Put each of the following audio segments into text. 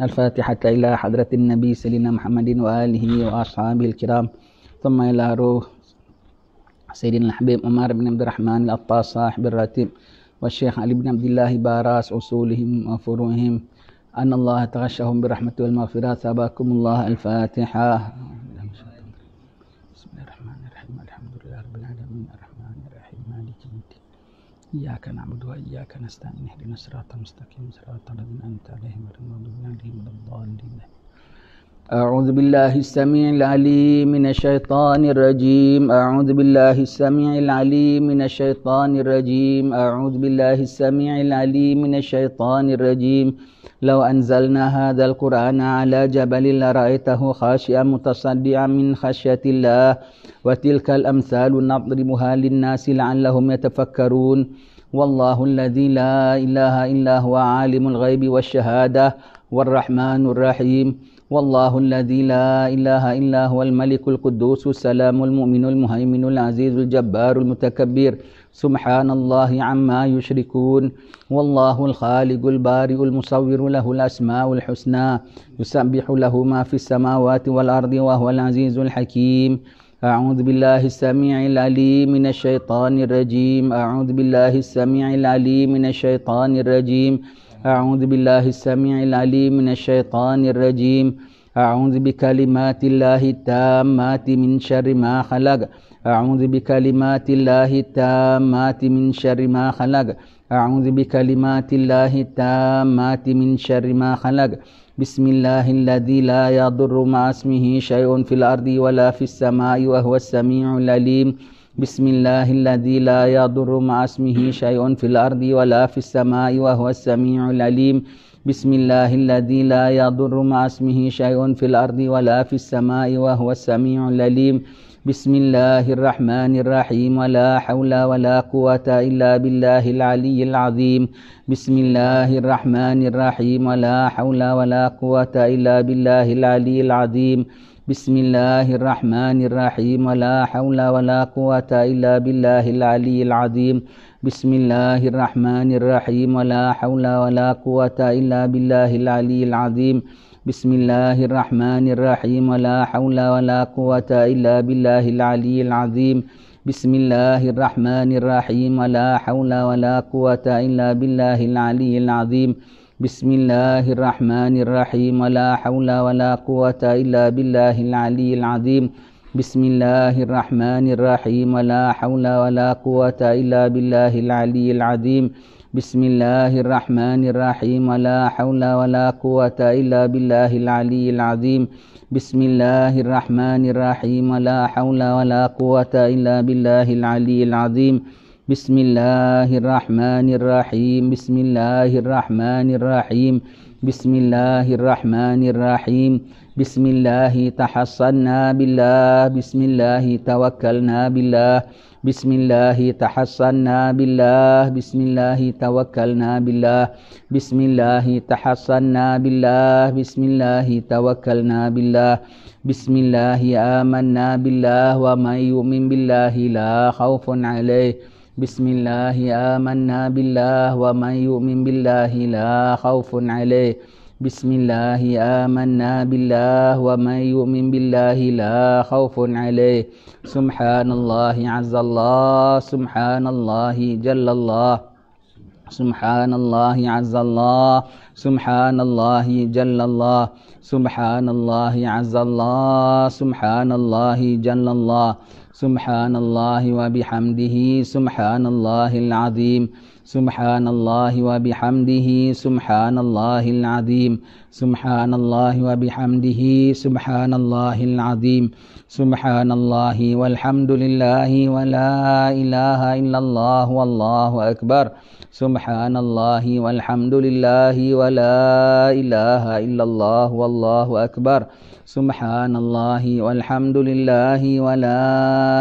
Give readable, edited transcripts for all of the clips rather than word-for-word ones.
الفاتحة إلى حضرة النبي سيدنا محمد وآله وأصحابه الكرام، ثم إلى روح سيدنا الحبيب عمر بن عبد الرحمن العطاس صاحب الراتب، والشيخ علي بن عبد الله باراس أصولهم وفروعهم، أن الله تغشهم برحمته والمغفرة. ثابكم الله. الفاتحة. بسم الله الرحمن الرحيم. الحمد لله رب العالمين الرحمن الرحيم مالك يوم الدين، إياك نعبد وإياك نستعين اهدنا الصراط المستقيم صراط الذين أنعمت عليهم غير المغضوب عليهم ولا الضالين. أعوذ بالله السميع العليم من الشيطان الرجيم. أعوذ بالله السميع العليم من الشيطان الرجيم. أعوذ بالله السميع العليم من الشيطان الرجيم. لو أنزلنا هذا القرآن على جبل لرأيته خاشعا متصدعا من خشية الله، وتلك الأمثال نضربها للناس لعلهم يتفكرون. والله الذي لا إله إلا هو عالم الغيب والشهادة والرحمن الرحيم. والله الذي لا إله إلا هو الملك القدوس السلام المؤمن المهيمن العزيز الجبار المتكبر، سبحان الله عما يشركون. والله الخالق البارئ المصور له الأسماء الحسنى، يسبح له ما في السماوات والأرض وهو العزيز الحكيم. أعوذ بالله السميع العليم من الشيطان الرجيم. أعوذ بالله السميع العليم من الشيطان الرجيم. أعوذ بالله السميع العليم من الشيطان الرجيم. أعوذ بكلمات الله التامات من شر ما خلق. أعوذ بكلمات الله التامات من شر ما خلق. أعوذ بكلمات الله التامات من شر ما خلق. بسم الله الذي لا يضر مع اسمه شيء في الأرض ولا في السماء وهو السميع العليم. بسم الله الذي لا يضر مع اسمه شيء في الأرض ولا في السماء وهو السميع العليم. بسم الله الذي لا يضر مع اسمه شيء في الأرض ولا في السماء وهو السميع العليم. بسم الله الرحمن الرحيم. ولا حول ولا قوة إلا بالله العلي العظيم. بسم الله الرحمن الرحيم. ولا حول ولا قوة إلا بالله العلي العظيم. بسم الله الرحمن الرحيم. ولا حول ولا قوة إلا بالله العلي العظيم. بسم الله الرحمن الرحيم. ولا حول ولا قوة إلا بالله العلي العظيم. بسم الله الرحمن الرحيم. ولا حول ولا قوة إلا بالله العلي العظيم. بسم الله الرحمن الرحيم. ولا حول ولا قوة إلا بالله العلي العظيم. بسم الله الرحمن الرحيم. ولا حول ولا قوة إلا بالله العلي العظيم. بسم الله الرحمن الرحيم. ولا حول ولا قوة إلا بالله العلي العظيم. بسم الله الرحمن الرحيم. ولا حول ولا قوة إلا بالله العلي العظيم. بسم الله الرحمن الرحيم. ولا حول ولا قوة إلا بالله العلي العظيم. بسم الله الرحمن الرحيم. بسم الله الرحمن الرحيم. بسم الله الرحمن الرحيم. بسم الله تحصنا بالله. بسم الله توكلنا بالله. بسم الله تحصنا بالله. بسم الله توكلنا بالله. بسم الله تحصنا بالله. بسم الله توكلنا بالله. بسم الله آمنا بالله. ومن يؤمن بالله لا خوف عليه. بسم الله آمنا بالله. ومن يؤمن بالله لا خوف عليه. بسم الله آمنا بالله. ومن يؤمن بالله لا خوف عليه. سبحان الله عز الله. سبحان الله جل الله. سبحان الله عز الله. سبحان الله جل الله. سبحان الله عز الله. سبحان الله جل الله. سبحان الله وبحمده. سبحان الله العظيم. سبحان الله وبحمده. سبحان الله العظيم. سبحان الله وبحمده. سبحان الله العظيم. سبحان الله والحمد لله ولا إله إلا الله والله أكبر. سبحان الله والحمد لله ولا إله إلا الله والله أكبر. سبحان الله والحمد لله ولا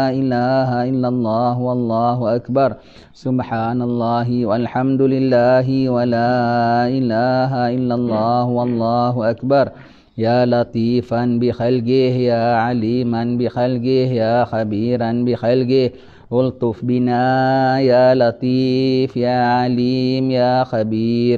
إله إلا الله والله أكبر. سبحان الله والحمد لله ولا إله إلا الله والله أكبر. يا لطيفا بخلقه يا عليما بخلقه يا خبيرا بخلقه الطف بنا يا لطيف يا عليم يا خبير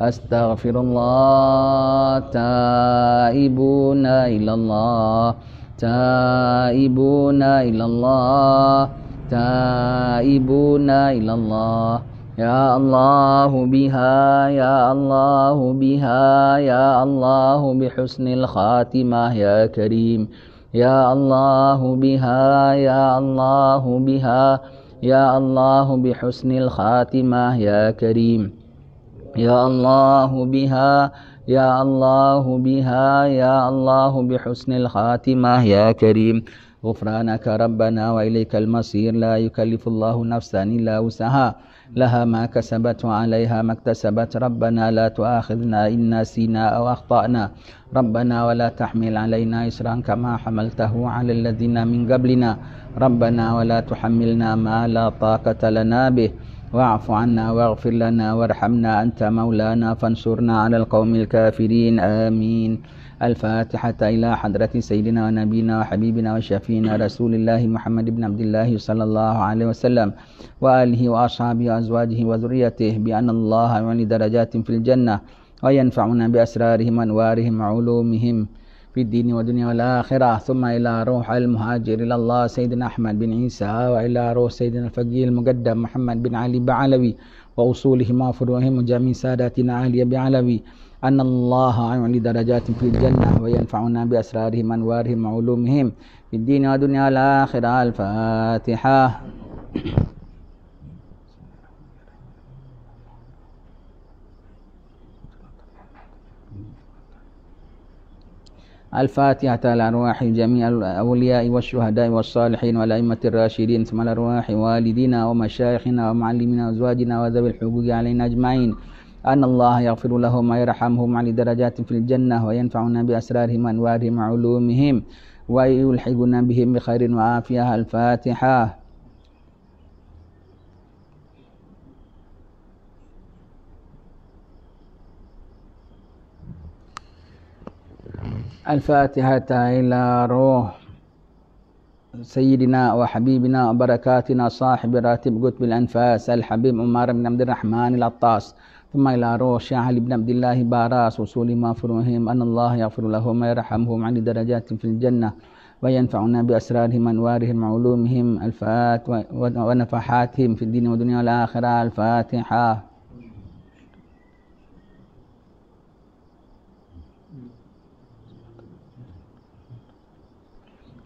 Astaghfirullah. Taibuna ilallah. Taibuna ilallah. Taibuna ilallah. Ya Allah biha, ya Allah biha, ya Allah bihusnil khatimah ya Karim. Ya Allah biha, ya Allah biha, ya Allah bihusnil khatimah ya Karim. Ya Allah biha, ya Allah biha, ya Allah bihusnil khatimah ya Karim. Ghufranaka Rabbana wa ilaikal masir. La yukallifullahu nafsan illa wusaha. لها ما كسبت وعليها ما اكتسبت. ربنا لا تؤاخذنا إن نسينا أو أخطأنا. ربنا ولا تحمل علينا إصرا كما حملته على الذين من قبلنا. ربنا ولا تحملنا ما لا طاقة لنا به. واعف عنا واغفر لنا وارحمنا أنت مولانا فانصرنا على القوم الكافرين. آمين. الفاتحة إلى حضرة سيدنا ونبينا وحبيبنا وشفينا رسول الله محمد بن عبد الله صلى الله عليه وسلم وآله وأصحابه وأزواجه وذريته بأن الله يعلي درجات في الجنة وينفعنا بأسرارهم وأنوارهم وعلومهم في الدين والدنيا والآخرة. ثم إلى روح المهاجر إلى الله سيدنا أحمد بن عيسى وإلى روح سيدنا الفقيه المقدم محمد بن علي بعلوي وأصولهم وفروعهم وجميع ساداتنا علي بعلوي أن الله يعلي درجات في الجنة وينفعنا بأسرارهم وأنوارهم وعلومهم في الدين والدنيا والآخرة. الفاتحة. الفاتحة على أرواح جميع الأولياء والشهداء والصالحين والأئمة الراشدين ثم على أرواح والدينا ومشايخنا ومعلمنا وأزواجنا وذوي الحقوق علينا أجمعين أن الله يغفر لهم ويرحمهم على درجات في الجنة وينفعنا بأسرارهم وأنوارهم وعلومهم ويلحقنا بهم بخير وعافية. الفاتحة. الفاتحة إلى روح سيدنا وحبيبنا وبركاتنا صاحب راتب قطب الأنفاس الحبيب عمر بن عبد الرحمن العطاس. ثم إلى روح شيخ علي بن عبد الله باراس وصولهم وفروعهم أن الله يغفر لهم ويرحمهم على درجات في الجنة وينفعنا بأسرارهم وأنوارهم وعلومهم ونفحاتهم في الدين والدنيا والآخرة. الفاتحة.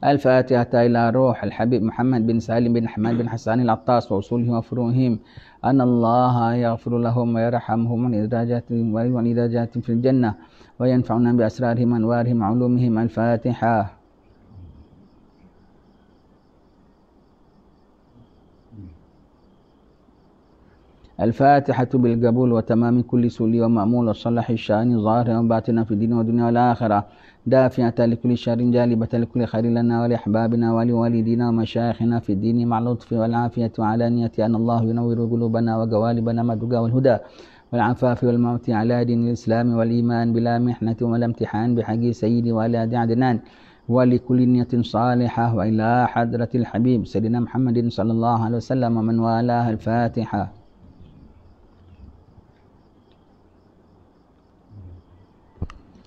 الفاتحة إلى روح الحبيب محمد بن سالم بن حماد بن حسان العطاس وأصولهم وفروعهم أن الله يغفر لهم ويرحمهم ولدرجات في الجنة وينفعنا بأسرارهم وأنوارهم وعلومهم. الفاتحة. الفاتحة بالقبول وتمام كل سولي ومأمول وصلح الشأن ظاهرا وباطنا في الدين والدنيا والآخرة دافعة لكل شر جالبة لكل خير لنا ولأحبابنا ولوالدينا ومشايخنا في الدين مع اللطف والعافية وعلانية أن الله ينور قلوبنا وقوالبنا مع التقى والهدى والعفاف والموت على دين الإسلام والإيمان بلا محنة ولا امتحان بحق سيدي وآل عدنان ولكل نية صالحة وإلى حضرة الحبيب سيدنا محمد صلى الله عليه وسلم ومن والاه. الفاتحة.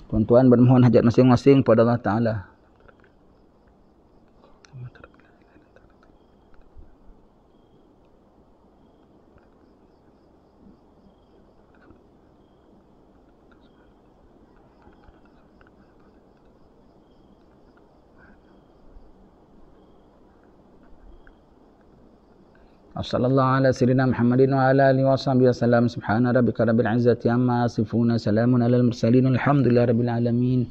Tuan-tuan bermohon hajat masing-masing kepada Allah Ta'ala. Wassallallahu ala sayyidina Muhammadin wa ala alihi wa sahbihi wasallam. Subhana rabbika rabbil izzati amma yasifun. Salamun alal mursalin. Alhamdulillah rabbil alamin.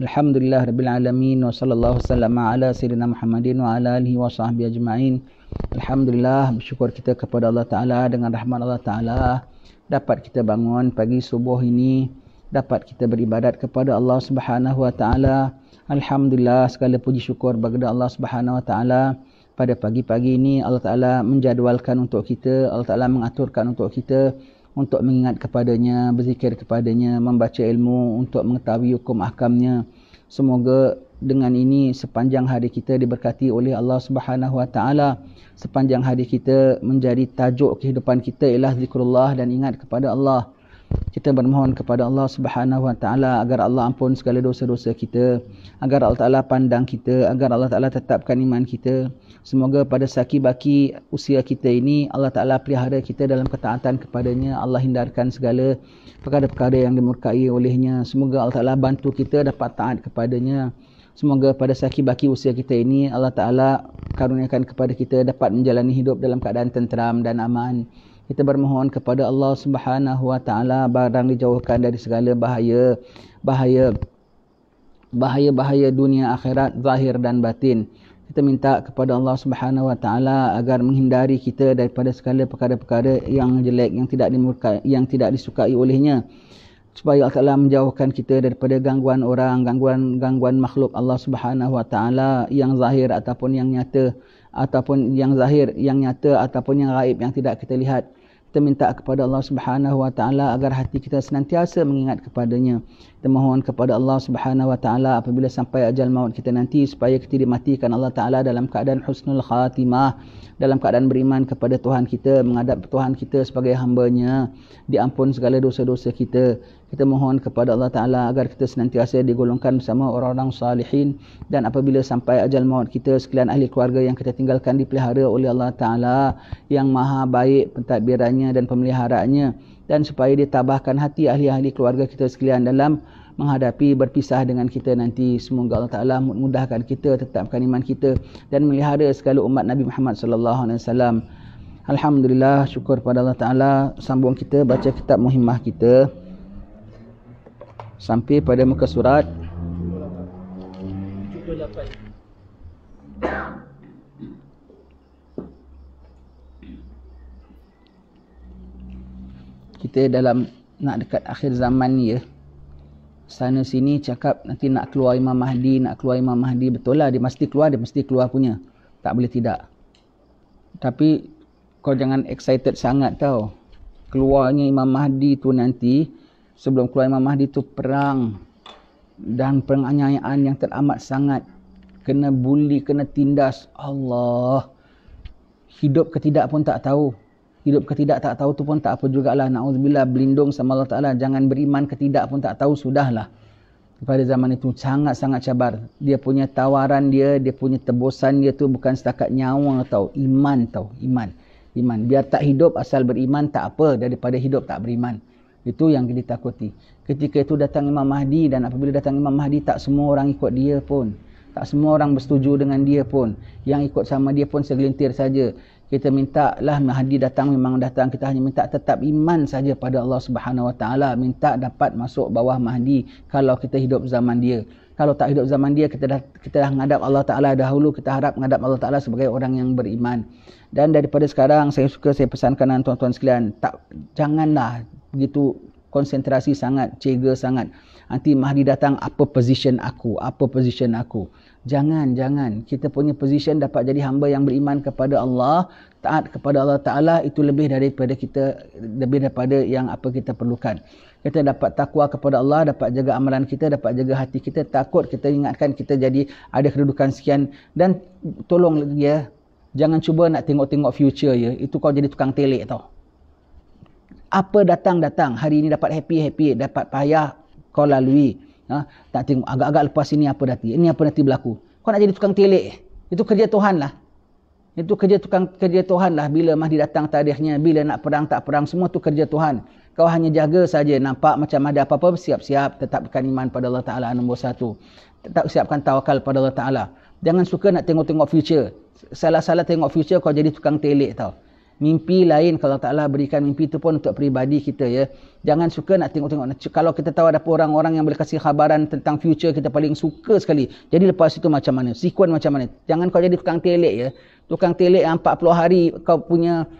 Alhamdulillah rabbil alamin. Wa sallallahu sallama ala sayyidina Muhammadin wa ala alihi wa sahbihi ajma'in. Alhamdulillah, bersyukur kita kepada Allah Ta'ala. Dengan rahmat Allah Ta'ala dapat kita bangun pagi subuh ini, dapat kita beribadat kepada Allah Subhanahu wa Ta'ala. Alhamdulillah, segala puji syukur bagi Allah Subhanahu wa Ta'ala. Pada pagi-pagi ini Allah Ta'ala menjadualkan untuk kita, Allah Ta'ala mengaturkan untuk kita untuk mengingat kepadanya, berzikir kepadanya, membaca ilmu untuk mengetahui hukum ahkamnya. Semoga dengan ini sepanjang hari kita diberkati oleh Allah Subhanahu wa Ta'ala. Sepanjang hari kita menjadi tajuk kehidupan kita ialah zikrullah dan ingat kepada Allah. Kita bermohon kepada Allah Subhanahu Wa Taala agar Allah ampun segala dosa-dosa kita, agar Allah Taala pandang kita, agar Allah Taala tetapkan iman kita. Semoga pada saki-baki usia kita ini Allah Taala pelihara kita dalam ketaatan kepadanya. Allah hindarkan segala perkara-perkara yang dimurkai olehnya. Semoga Allah Taala bantu kita dapat taat kepadanya. Semoga pada saki-baki usia kita ini Allah Taala karuniakan kepada kita dapat menjalani hidup dalam keadaan tenteram dan aman. Kita bermohon kepada Allah Subhanahu Wa Taala barang dijauhkan dari segala bahaya dunia akhirat zahir dan batin. Kita minta kepada Allah Subhanahu Wa Taala agar menghindari kita daripada segala perkara-perkara yang jelek, yang tidak disukai olehnya, supaya Allah Taala menjauhkan kita daripada gangguan orang, gangguan makhluk Allah Subhanahu Wa Taala yang zahir ataupun yang nyata, ataupun yang zahir yang nyata ataupun yang gaib yang tidak kita lihat. Kita minta kepada Allah Subhanahu Wa Taala agar hati kita senantiasa mengingat kepadanya. Kita mohon kepada Allah Subhanahu Wa Taala apabila sampai ajal maut kita nanti, supaya kita dimatikan Allah Taala dalam keadaan husnul khatimah, dalam keadaan beriman kepada Tuhan kita, menghadap Tuhan kita sebagai hamba-Nya, diampun segala dosa-dosa kita. Kita mohon kepada Allah Ta'ala agar kita senantiasa digolongkan bersama orang-orang salihin, dan apabila sampai ajal maut kita, sekalian ahli keluarga yang kita tinggalkan dipelihara oleh Allah Ta'ala yang maha baik pentadbirannya dan pemeliharaannya, dan supaya ditabahkan hati ahli-ahli keluarga kita sekalian dalam menghadapi berpisah dengan kita nanti. Semoga Allah Ta'ala mudahkan kita, tetapkan iman kita dan melihara segala umat Nabi Muhammad SAW. Alhamdulillah, syukur pada Allah Ta'ala. Sambung kita baca kitab muhimmah kita sampai pada muka surat 78. Kita dalam nak dekat akhir zaman ni ya. Sana sini cakap nanti nak keluar Imam Mahdi, betul lah, dia mesti keluar punya. Tak boleh tidak. Tapi kau jangan excited sangat tau. Keluarnya Imam Mahdi tu nanti, sebelum keluar Imam Mahdi tu perang dan penganiayaan yang teramat sangat, kena bully, kena tindas. Allah, hidup ke tidak pun tak tahu. Hidup ke tidak tak tahu tu pun tak apa jugalah. Na'udzubillah, berlindung sama Allah Ta'ala. Jangan beriman ke tidak pun tak tahu, sudahlah. Pada zaman itu sangat-sangat cabar. Dia punya tawaran dia punya tebusan dia tu bukan setakat nyawa tau, iman tau, iman. Biar tak hidup asal beriman tak apa, daripada hidup tak beriman. Itu yang ditakuti. Ketika itu datang Imam Mahdi, dan apabila datang Imam Mahdi tak semua orang ikut dia pun. Tak semua orang bersetuju dengan dia pun. Yang ikut sama dia pun segelintir saja. Kita minta lah Mahdi datang, memang datang. Kita hanya minta tetap iman saja pada Allah Subhanahu Wa Taala. Minta dapat masuk bawah Mahdi kalau kita hidup zaman dia. Kalau tak hidup zaman dia, kita dah menghadap Allah Ta'ala dahulu. Kita harap menghadap Allah Ta'ala sebagai orang yang beriman. Dan daripada sekarang, saya pesankan tuan-tuan sekalian, janganlah begitu konsentrasi sangat, cega sangat. Nanti Mahdi datang, apa position aku? Jangan. Kita punya position dapat jadi hamba yang beriman kepada Allah, taat kepada Allah Ta'ala, itu lebih daripada yang apa kita perlukan. Kita dapat takwa kepada Allah, dapat jaga amalan kita, dapat jaga hati kita, takut kita ingatkan kita jadi ada kedudukan sekian. Dan tolong ya, jangan cuba nak tengok-tengok future ya. Itu kau jadi tukang telik tau. Apa datang, hari ini dapat happy, dapat payah kau lalui. Tak tengok agak-agak lepas ini apa nanti berlaku. Kau nak jadi tukang telik. Itu kerja Tuhan lah. Kerja Tuhan lah. Bila Mahdi datang tarikhnya, bila nak perang tak perang, semua tu kerja Tuhan. Kau hanya jaga saja, nampak macam ada apa-apa, siap-siap tetapkan iman pada Allah Ta'ala nombor 1. Tetap siapkan tawakal pada Allah Ta'ala. Jangan suka nak tengok-tengok future. Salah-salah tengok future, kau jadi tukang telik tau. Mimpi lain, kalau Allah Ta'ala berikan mimpi itu pun untuk peribadi kita ya. Jangan suka nak tengok-tengok. Kalau kita tahu ada orang-orang yang boleh kasih khabaran tentang future, kita paling suka sekali. Jadi lepas itu macam mana? Sekuen macam mana? Jangan kau jadi tukang telik ya. Tukang telik yang 40 hari kau punya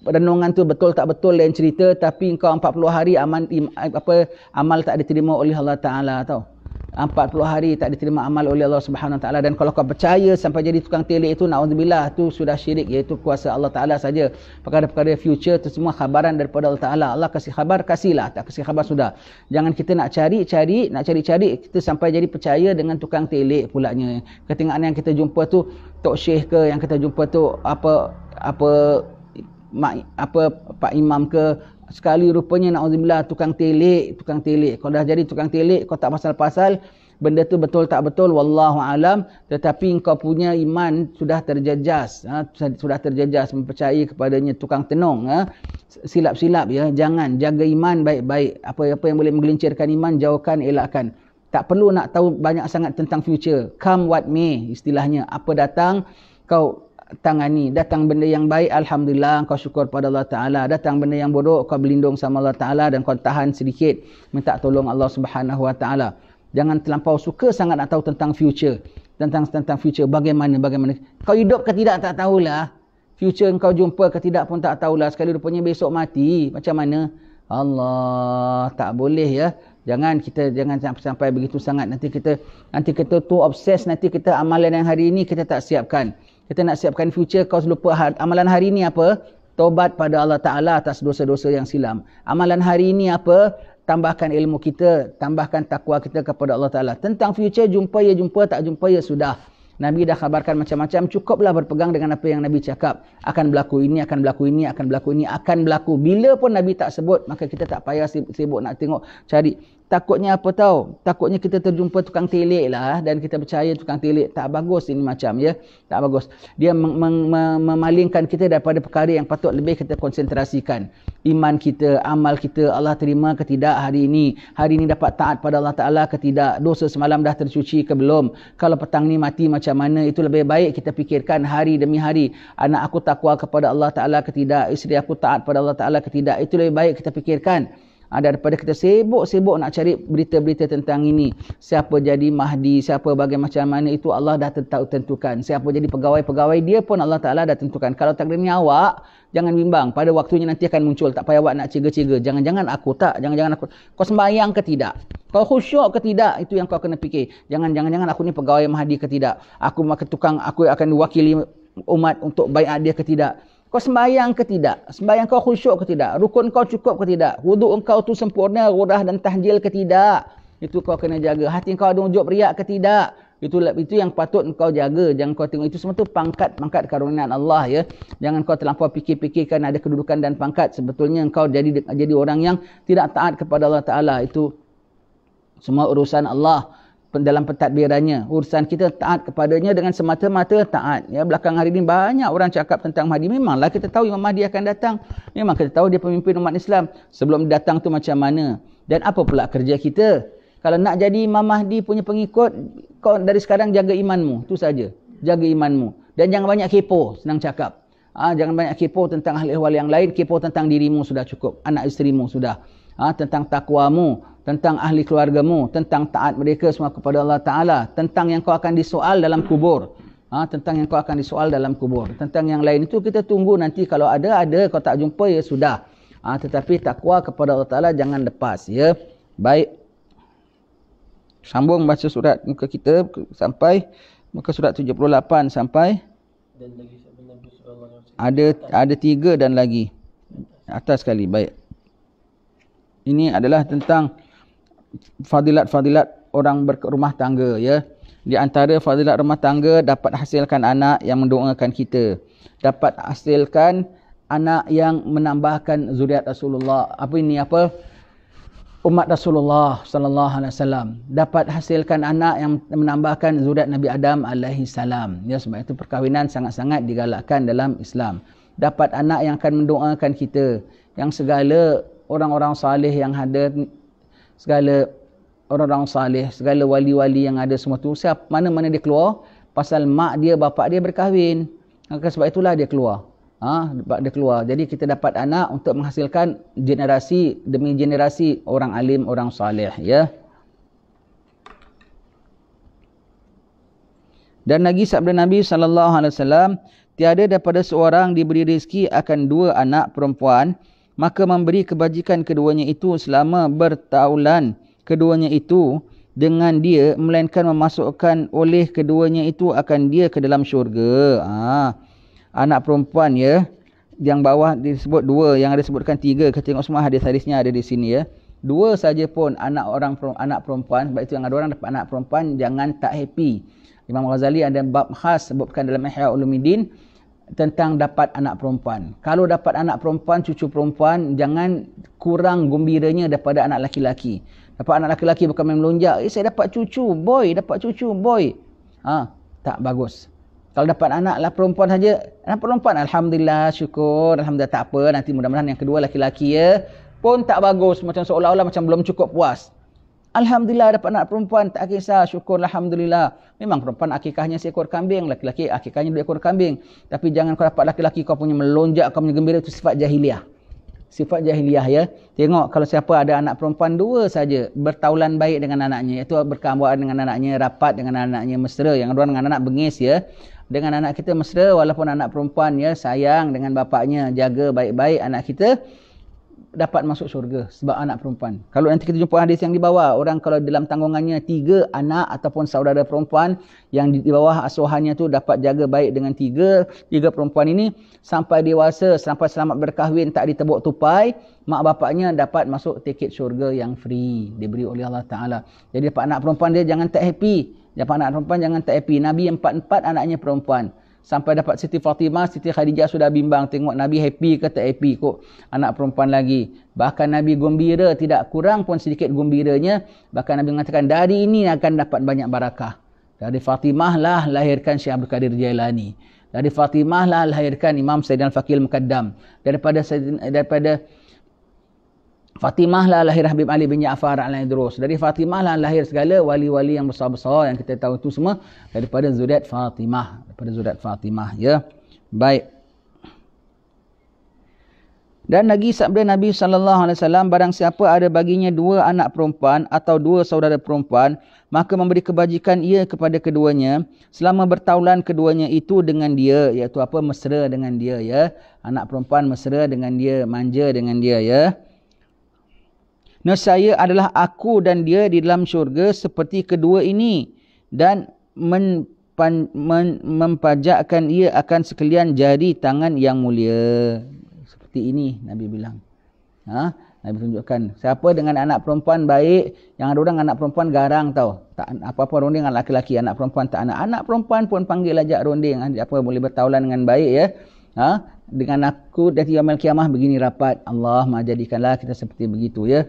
renungan tu betul tak betul lain cerita, tapi kau 40 hari amal tak diterima oleh Allah Ta'ala tau. 40 hari tak diterima amal oleh Allah Subhanahu Wa Taala. Dan kalau kau percaya sampai jadi tukang telik itu, na'udzubillah, tu sudah syirik, iaitu kuasa Allah Ta'ala saja. Perkara-perkara future tu semua khabaran daripada Allah Ta'ala. Allah kasih khabar, kasihlah. Tak kasih khabar, sudah. Jangan kita nak cari-cari, kita sampai jadi percaya dengan tukang telik pulanya. Ketinggalan yang kita jumpa tu Tok Syekh ke, yang kita jumpa tu Pak Imam ke, sekali rupanya na'udzubillah tukang telik. Kalau dah jadi tukang telik, kau tak pasal-pasal, benda tu betul tak betul, wallahu alam, tetapi engkau punya iman sudah terjejas, sudah terjejas mempercayai kepadanya tukang tenung, silap-silap ya. Jangan, jaga iman baik-baik. Apa-apa yang boleh menggelincirkan iman, jauhkan, elakkan. Tak perlu nak tahu banyak sangat tentang future. Come what may, istilahnya. Apa datang, kau tangani. Datang benda yang baik, alhamdulillah, kau syukur pada Allah Ta'ala. Datang benda yang buruk, kau berlindung sama Allah Ta'ala dan kau tahan sedikit, minta tolong Allah Subhanahu Wa Ta'ala. Jangan terlampau suka sangat nak tahu tentang future. Tentang future, bagaimana. Kau hidup ke tidak, tak tahulah. Future kau jumpa ke tidak pun tak tahulah. Sekali rupanya besok mati, macam mana? Allah, tak boleh ya. Jangan sampai begitu sangat. Nanti kita tu obses, nanti kita amalan yang hari ini kita tak siapkan. Kita nak siapkan future, kau lupa amalan hari ini apa? Taubat pada Allah Ta'ala atas dosa-dosa yang silam. Amalan hari ini apa? Tambahkan ilmu kita, tambahkan takwa kita kepada Allah Ta'ala. Tentang future, jumpa, tak jumpa, ya sudah. Nabi dah khabarkan macam-macam, cukuplah berpegang dengan apa yang Nabi cakap. Akan berlaku ini, akan berlaku ini, akan berlaku ini, akan berlaku. Bila pun Nabi tak sebut, maka kita tak payah sibuk nak tengok, cari. Takutnya apa tahu? Takutnya kita terjumpa tukang telik lah dan kita percaya tukang telik. Tak bagus ini macam ya. Tak bagus. Dia memalingkan kita daripada perkara yang patut lebih kita konsentrasikan. Iman kita, amal kita, Allah terima ke tidak hari ini? Hari ini dapat taat pada Allah Ta'ala ke tidak? Dosa semalam dah tercuci ke belum? Kalau petang ni mati macam mana? Itu lebih baik kita fikirkan hari demi hari. Anak aku takwa kepada Allah Ta'ala ke tidak? Isteri aku taat pada Allah Ta'ala ke tidak? Itu lebih baik kita fikirkan. Daripada kita sibuk nak cari berita-berita tentang ini. Siapa jadi Mahdi, siapa bagaimana macam mana, itu Allah dah tentukan. Siapa jadi pegawai-pegawai dia pun Allah Ta'ala dah tentukan. Kalau takdirnya awak, jangan bimbang. Pada waktunya nanti akan muncul. Tak payah awak nak ciga-ciga. Jangan-jangan aku tak. Jangan-jangan aku. Kau sembahyang ke tidak? Kau khusyuk ke tidak? Itu yang kau kena fikir. Jangan-jangan aku ni pegawai Mahdi ke tidak? Aku akan diwakili umat untuk baiat dia ke tidak? Kau sembahyang ke tidak? Sembahyang kau khusyuk ke tidak? Rukun kau cukup ke tidak? Wuduk engkau tu sempurna, ghurah dan tahjil ke tidak? Itu kau kena jaga. Hati kau ada wujud riak ke tidak? Itu yang patut kau jaga. Jangan kau tengok itu semua tu pangkat karuniaan Allah ya. Jangan kau terlampau fikir-fikirkan ada kedudukan dan pangkat. Sebetulnya engkau jadi orang yang tidak taat kepada Allah Ta'ala. Itu semua urusan Allah dalam pentadbirannya. Urusan kita taat kepadanya dengan semata-mata taat. Ya, belakang hari ini banyak orang cakap tentang Mahdi. Memanglah kita tahu Imam Mahdi akan datang. Memang kita tahu dia pemimpin umat Islam. Sebelum dia datang tu macam mana. Dan apa pula kerja kita? Kalau nak jadi Imam Mahdi punya pengikut, kau dari sekarang jaga imanmu. Itu saja. Jaga imanmu. Dan jangan banyak kepo, senang cakap. Jangan banyak kepo tentang ahli ihwal yang lain. Kepo tentang dirimu sudah cukup. Anak isterimu sudah. Tentang takwamu, tentang ahli keluargamu, tentang taat mereka semua kepada Allah Ta'ala, tentang yang kau akan disoal dalam kubur, tentang yang kau akan disoal dalam kubur, tentang yang lain itu kita tunggu nanti. Kalau ada, kau tak jumpa ya sudah. Tetapi takwa kepada Allah Ta'ala jangan lepas ya. Baik, sambung baca surat muka kita sampai muka surat 78 sampai dan lagi ada 3 dan lagi atas sekali. Baik, ini adalah tentang fadilat-fadilat orang berumah tangga ya. Di antara fadilat rumah tangga, dapat hasilkan anak yang mendoakan kita. Dapat hasilkan anak yang menambahkan zuriat Rasulullah. Umat Rasulullah sallallahu alaihi wasallam. Dapat hasilkan anak yang menambahkan zuriat Nabi Adam alaihi salam. Ya, sebab itu perkahwinan sangat-sangat digalakkan dalam Islam. Dapat anak yang akan mendoakan kita, yang segala orang-orang saleh yang ada, segala orang-orang saleh, segala wali-wali yang ada semua tu, mana-mana dia keluar, pasal mak dia, bapak dia berkahwin. Maka sebab itulah dia keluar. Dia keluar. Jadi kita dapat anak untuk menghasilkan generasi demi generasi orang alim, orang saleh ya. Dan lagi sabda Nabi SAW, tiada daripada seorang diberi rezeki akan 2 anak perempuan, maka memberi kebajikan keduanya itu selama bertaulan keduanya itu dengan dia, melainkan memasukkan oleh keduanya itu akan dia ke dalam syurga. Anak perempuan ya, yang bawah disebut 2, yang ada sebutkan 3. Kita tengok semua hadis-hadisnya ada di sini ya. 2 saja pun anak perempuan. Sebab itu yang ada orang dapat anak perempuan jangan tak happy. Imam Ghazali ada bab khas sebutkan dalam Ihya Ulumuddin. tentang dapat anak perempuan. Kalau dapat anak perempuan, cucu perempuan, jangan kurang gembiranya daripada anak laki-laki. Dapat anak laki-laki bukan main melonjak, saya dapat cucu boy, tak bagus. Kalau dapat anak lah perempuan saja, anak perempuan alhamdulillah, syukur, alhamdulillah, tak apa, nanti mudah-mudahan yang kedua laki-laki pun tak bagus, macam seolah-olah macam belum cukup puas. Alhamdulillah dapat anak perempuan, tak kisah, syukur alhamdulillah. Memang perempuan akikahnya seekor kambing, laki-laki akikahnya 2 ekor kambing. Tapi jangan kau dapat laki-laki kau punya melonjak, kau punya gembira, itu sifat jahiliah. Sifat jahiliah ya. Tengok kalau siapa ada anak perempuan 2 saja, bertaulan baik dengan anaknya, iaitu berkawan dengan anaknya, rapat dengan anaknya, mesra. Yang kedua dengan anak bengis ya. Dengan anak kita mesra walaupun anak perempuan ya, sayang dengan bapaknya, jaga baik-baik anak kita, dapat masuk syurga sebab anak perempuan. Kalau nanti kita jumpa hadis yang di bawah, orang kalau dalam tanggungannya 3 anak ataupun saudara perempuan yang di bawah asuhannya tu dapat jaga baik dengan 3 perempuan ini sampai dewasa, sampai selamat berkahwin, tak ditebuk tupai, mak bapaknya dapat masuk tiket syurga yang free diberi oleh Allah Ta'ala. Jadi dapat anak perempuan dia jangan tak happy. Dapat anak perempuan jangan tak happy. Nabi 4 anaknya perempuan. Sampai dapat Siti Fatimah, Siti Khadijah sudah bimbang tengok Nabi happy ke tak happy kok anak perempuan lagi. Bahkan Nabi gembira, tidak kurang pun sedikit gembiranya. Bahkan Nabi mengatakan dari ini akan dapat banyak barakah. Dari Fatimah lah lahirkan Syekh Abdul Qadir Jailani. Dari Fatimah lah lahirkan Imam Sayyidina Al-Faqih Al-Muqaddam. Daripada Fatimah lah lahir Habib Ali bin Ja'far Al-Idrus. Dari Fatimah lah lahir segala wali-wali yang besar-besar yang kita tahu itu semua daripada zuriat Fatimah. Daripada zuriat Fatimah ya. Baik. Dan lagi sabda Nabi SAW, barang siapa ada baginya 2 anak perempuan atau 2 saudara perempuan, maka memberi kebajikan ia kepada keduanya selama bertaulan keduanya itu dengan dia, iaitu apa, mesra dengan dia ya. Anak perempuan mesra dengan dia, manja dengan dia ya. Nescaya adalah aku dan dia di dalam syurga seperti kedua ini, dan mempajakkan ia akan sekalian jari tangan yang mulia. Seperti ini Nabi bilang. Nabi tunjukkan siapa dengan anak perempuan baik, yang ada orang anak perempuan garang tau. Tak apa-apa ronding dengan laki-laki, anak perempuan tak anak. Anak perempuan pun panggil ajak ronding, apa boleh bertaulan dengan baik ya. Dengan aku dari yaumil kiamah begini rapat. Allah majadikanlah kita seperti begitu ya.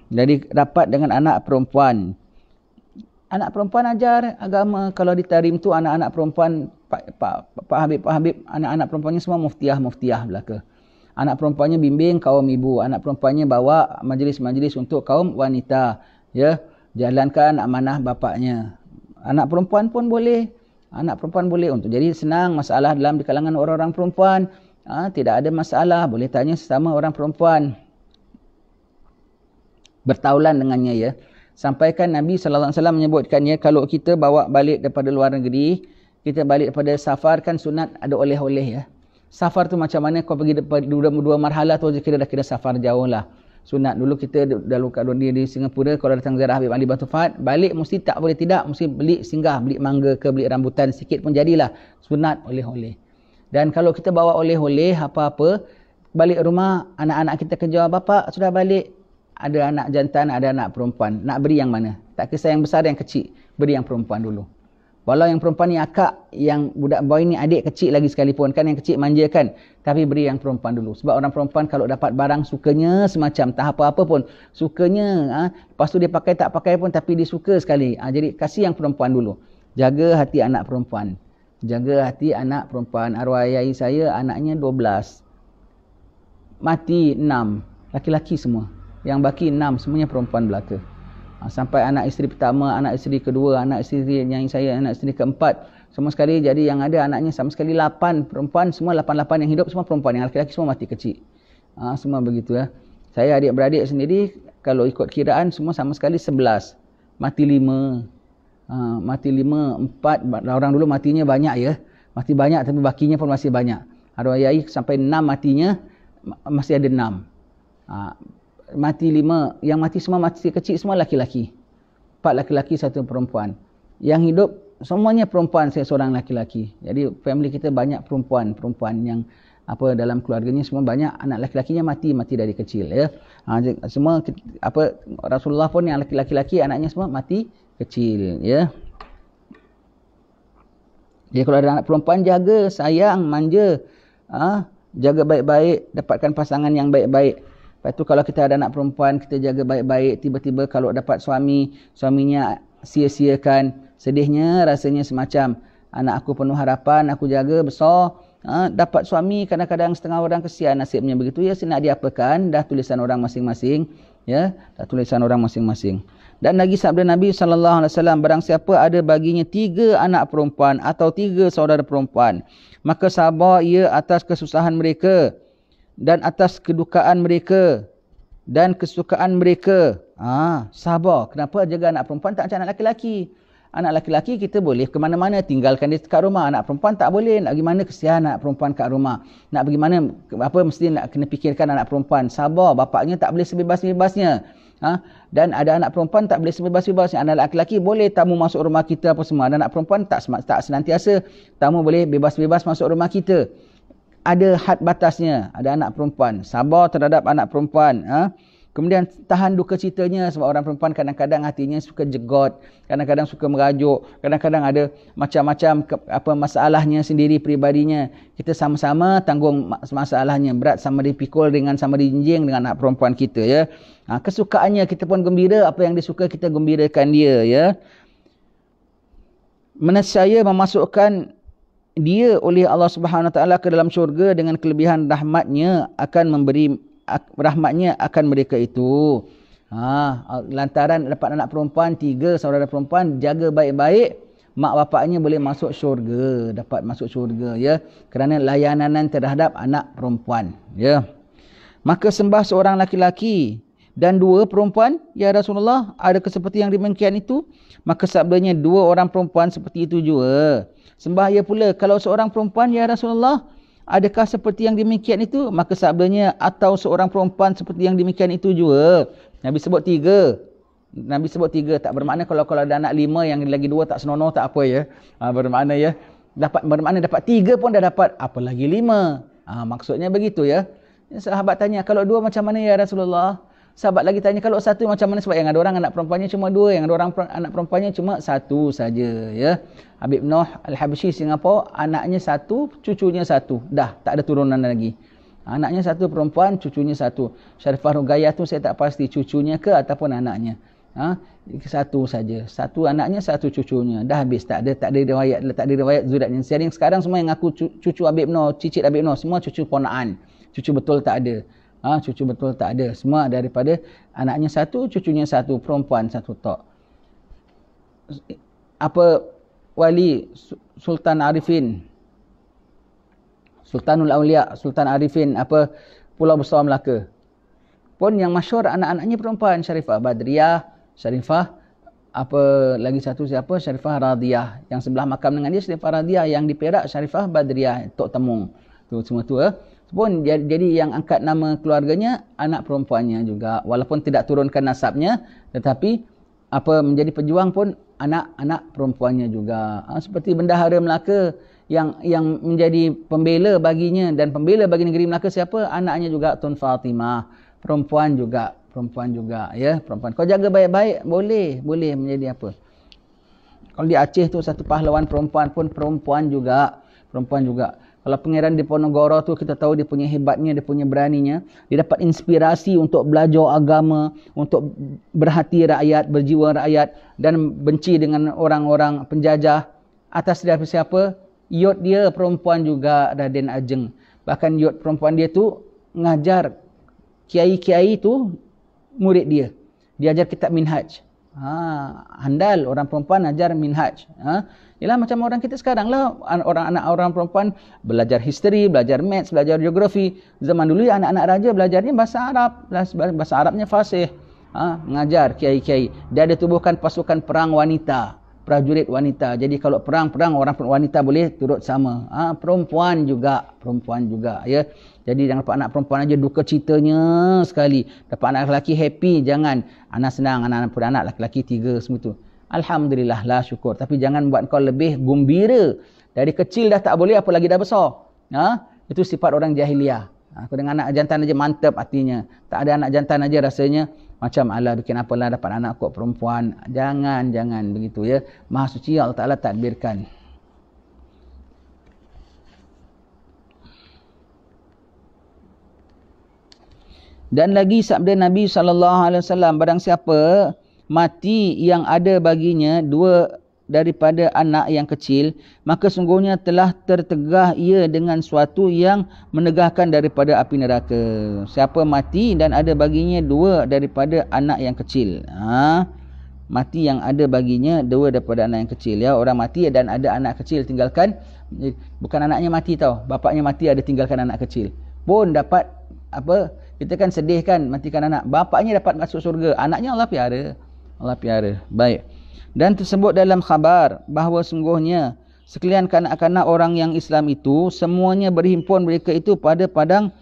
Jadi rapat dengan anak perempuan. Anak perempuan ajar agama. Kalau di Tarim tu anak-anak perempuan, Pak Habib, anak-anak perempuannya semua muftiah belaka. Anak perempuannya bimbing kaum ibu, anak perempuannya bawa majlis-majlis untuk kaum wanita, ya, jalankan amanah bapaknya. Anak perempuan pun boleh, untuk jadi senang masalah dalam di kalangan orang-orang perempuan, tidak ada masalah, boleh tanya sesama orang perempuan. Bertaulan dengannya ya. Sampaikan Nabi SAW menyebutkannya, kalau kita bawa balik daripada luar negeri, kita balik daripada safar kan sunat ada oleh-oleh ya. Safar tu macam mana, kau pergi dua marhalah tu kira dah kira safar jauh lah. Sunat dulu kita dah kat di Singapura, kalau datang ziarah Habib Ali Batu Fahad, balik mesti tak boleh tidak, mesti beli singgah, beli mangga ke beli rambutan sikit pun jadilah. Sunat oleh-oleh. Dan kalau kita bawa oleh-oleh apa-apa, balik rumah anak-anak kita kejar, bapak sudah balik, ada anak jantan, ada anak perempuan. Nak beri yang mana? Tak kisah yang besar, yang kecil. Beri yang perempuan dulu. Walau yang perempuan ni akak, yang budak boy ni adik kecil lagi sekalipun. Kan yang kecil manja kan. Tapi beri yang perempuan dulu. Sebab orang perempuan kalau dapat barang sukanya semacam. Tak apa-apa pun. Sukanya. Lepas tu dia pakai tak pakai pun tapi dia suka sekali. Jadi kasih yang perempuan dulu. Jaga hati anak perempuan. Jaga hati anak perempuan. Arwah ayah saya anaknya 12. Mati 6. Laki-laki semua. Yang baki 6 semuanya perempuan belaka. Sampai anak isteri pertama, anak isteri kedua, anak isteri yang saya, anak isteri keempat, semua sekali jadi yang ada anaknya sama sekali 8 perempuan, semua 8 yang hidup semua perempuan, yang laki-laki semua mati kecil. Semua begitu ya. Saya adik-beradik sendiri kalau ikut kiraan semua sama sekali 11. Mati 5. Mati 5, 4, orang dulu matinya banyak ya. Mati banyak tapi bakinya pun masih banyak. Arwah yai sampai 6 matinya masih ada 6. Mati 5, yang mati semua mati kecil semua laki-laki. 4 laki-laki 1 perempuan. Yang hidup semuanya perempuan, saya seorang laki-laki. Jadi family kita banyak perempuan yang dalam keluarganya semua banyak anak laki-lakinya mati dari kecil ya. Semua Rasulullah pun yang laki-laki anaknya semua mati kecil ya. Jadi kalau ada anak perempuan, jaga, sayang, manja. Jaga baik-baik, dapatkan pasangan yang baik-baik. Lepas tu kalau kita ada anak perempuan, kita jaga baik-baik. Tiba-tiba kalau dapat suaminya sia-siakan. Sedihnya rasanya semacam, anak aku penuh harapan, aku jaga besar. Dapat suami, kadang-kadang setengah orang kesian nasibnya begitu. Ya, nak diapakan? Dah tulisan orang masing-masing. Ya, dah tulisan orang masing-masing. Dan lagi sabda Nabi SAW, barang siapa ada baginya 3 anak perempuan atau 3 saudara perempuan, maka sabar ia atas kesusahan mereka dan atas kedukaan mereka dan kesukaan mereka. Sabar. Kenapa jaga anak perempuan, tak macam anak lelaki? Anak lelaki kita boleh ke mana-mana, tinggalkan dia kat rumah. Anak perempuan tak boleh. Nak pergi mana, kesian anak perempuan kat rumah. Nak pergi mana, mesti nak kena fikirkan anak perempuan. Sabar, bapaknya tak boleh sebebas-bebasnya. Dan ada anak perempuan tak boleh sebebas-bebasnya. Anak lelaki boleh tamu masuk rumah kita apa semua. Dan anak perempuan tak senantiasa tamu boleh bebas-bebas masuk rumah kita. Ada had batasnya. Ada anak perempuan. Sabar terhadap anak perempuan. Kemudian tahan duka citanya, sebab orang perempuan kadang-kadang hatinya suka jegot, kadang-kadang suka merajuk, kadang-kadang ada macam-macam masalahnya sendiri peribadinya. Kita sama-sama tanggung masalahnya, berat sama dipikul dengan sama dijinjing dengan anak perempuan kita, ya. Kesukaannya kita pun gembira, apa yang dia suka kita gembirakan dia, ya. Menescaya memasukkan dia oleh Allah Subhanahu Wa Taala ke dalam syurga dengan kelebihan rahmatnya akan mereka itu. Lantaran dapat anak perempuan, 3 saudara perempuan, jaga baik-baik, mak bapaknya boleh masuk syurga, dapat masuk syurga, ya, kerana layanan terhadap anak perempuan, ya. Maka sembah seorang laki-laki dan 2 perempuan, ya Rasulullah, adakah seperti yang demikian itu? Maka sabdanya 2 orang perempuan seperti itu juga. Sembah ia pula, kalau seorang perempuan, ya Rasulullah, adakah seperti yang demikian itu? Maka sabdanya, atau seorang perempuan seperti yang demikian itu juga. Nabi sebut 3. Nabi sebut 3. Tak bermakna kalau ada anak 5, yang lagi 2 tak senonoh, tak apa, ya. Bermakna, ya. Bermakna dapat 3 pun dah dapat, apa lagi 5. Maksudnya begitu, ya. Sahabat tanya, kalau 2 macam mana, ya Rasulullah? Sahabat lagi tanya, kalau 1 macam mana? Sebab yang ada orang anak perempuannya cuma 2, yang ada orang anak perempuannya cuma 1 saja, ya. Habib Noh Al-Habsyi Singapura, anaknya 1, cucunya 1. Dah, tak ada turunan lagi. Anaknya 1 perempuan, cucunya 1. Syarifah Rugayah tu saya tak pasti cucunya ke ataupun anaknya. 1 saja. 1 anaknya, 1 cucunya. Dah habis, tak ada riwayat Zurat yang sharing. Sekarang semua yang ngaku cucu Habib Noh, cicit Habib Noh, semua cucu ponaan. Cucu betul tak ada. Cucu betul tak ada. Semua daripada anaknya 1, cucunya 1, perempuan 1 tok. Wali Sultan Arifin, Sultanul Aulia, Sultan Arifin, Pulau Besar Melaka. Pun yang masyhur anak-anaknya perempuan, Syarifah Badriah, Syarifah lagi satu siapa? Syarifah Radiyah. Yang sebelah makam dengan dia Syarifah Radiyah, yang di Perak Syarifah Badriah, Tok Temung. Tu semua tu, pun jadi yang angkat nama keluarganya anak perempuannya juga, walaupun tidak turunkan nasabnya, tetapi menjadi pejuang pun anak-anak perempuannya juga. Seperti Bendahara Melaka yang menjadi pembela baginya dan pembela bagi negeri Melaka siapa? Anaknya juga Tun Fatimah, perempuan juga, ya, perempuan. Kau jaga baik-baik, boleh menjadi apa? Kalau di Aceh tu satu pahlawan perempuan pun perempuan juga. Kalau Pangeran Diponegoro tu kita tahu dia punya hebatnya, dia punya beraninya. Dia dapat inspirasi untuk belajar agama, untuk berhati rakyat, berjiwa rakyat dan benci dengan orang-orang penjajah. Atas dari siapa? Yot dia perempuan juga, Raden Ajeng. Bahkan yot perempuan dia tu ngajar kiai-kiai tu murid dia. Dia ajar kitab Minhaj. Handal orang perempuan ajar Minhaj. Ialah macam orang kita sekarang lah, orang perempuan belajar history, belajar maths, belajar geografi. Zaman dulu anak-anak raja belajarnya bahasa Arab, bahasa Arabnya fasih. Mengajar kiai-kiai. Dia ada tubuhkan pasukan perang wanita, prajurit wanita. Jadi kalau perang orang wanita boleh turut sama. Perempuan juga, ya. Jadi jangan dapat anak perempuan aja duka citanya sekali. Dapat anak lelaki happy, jangan. Anak senang, anak lelaki 3 semua tu. Alhamdulillah lah, syukur. Tapi jangan buat kau lebih gembira. Dari kecil dah tak boleh, apalagi dah besar. Itu sifat orang jahiliah. Aku dengan anak jantan aja mantap hatinya. Tak ada anak jantan aja rasanya macam Allah bikin apalah dapat anak kok perempuan. Jangan begitu, ya. Maha suci Allah Ta'ala tadbirkan. Dan lagi sabda Nabi SAW, barang siapa mati yang ada baginya 2 daripada anak yang kecil, maka sungguhnya telah tertegah ia dengan suatu yang menegahkan daripada api neraka. Siapa mati dan ada baginya 2 daripada anak yang kecil. Mati yang ada baginya 2 daripada anak yang kecil. Ya, orang mati dan ada anak kecil tinggalkan, bukan anaknya mati tau, bapaknya mati ada tinggalkan anak kecil. Pun dapat apa? Kita kan sedih kan matikan anak. Bapaknya dapat masuk surga, anaknya Allah piara. Allah piara. Baik. Dan tersebut dalam khabar bahawa sungguhnya sekalian kanak-kanak orang yang Islam itu semuanya berhimpun mereka itu pada padang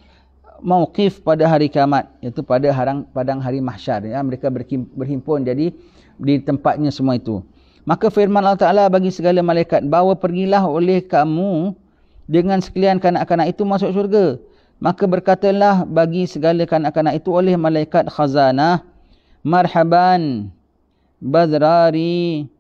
mauqif pada hari kiamat, iaitu pada padang hari mahsyar, ya, mereka berhimpun jadi di tempatnya semua itu. Maka firman Allah Ta'ala bagi segala malaikat, bahawa pergilah oleh kamu dengan sekalian kanak-kanak itu masuk syurga. Maka berkatalah bagi segala kanak-kanak itu oleh malaikat khazanah, marhaban badrari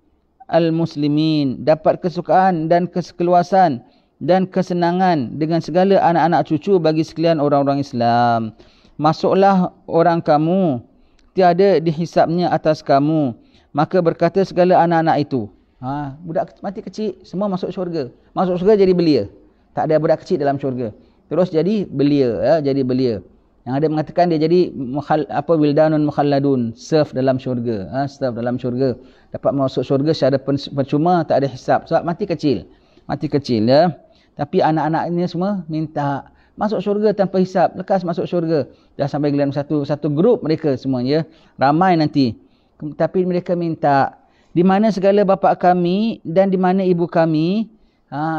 al-muslimin, dapat kesukaan dan kesekeluasan dan kesenangan dengan segala anak-anak cucu bagi sekalian orang-orang Islam. Masuklah orang kamu, tiada dihisapnya atas kamu. Maka berkata segala anak-anak itu, budak mati kecil semua masuk syurga. Masuk syurga jadi belia. Tak ada budak kecil dalam syurga. Terus jadi belia, ya, jadi belia. Yang ada mengatakan dia jadi wildanun mukhalladun, serve dalam syurga, serve dalam syurga. Dapat masuk syurga secara percuma, tak ada hisap sebab mati kecil. Mati kecil, ya. Tapi anak-anaknya semua minta masuk syurga tanpa hisap, lekas masuk syurga. Dah sampai dalam satu grup mereka semuanya, ramai nanti. Tapi mereka minta, di mana segala bapa kami dan di mana ibu kami?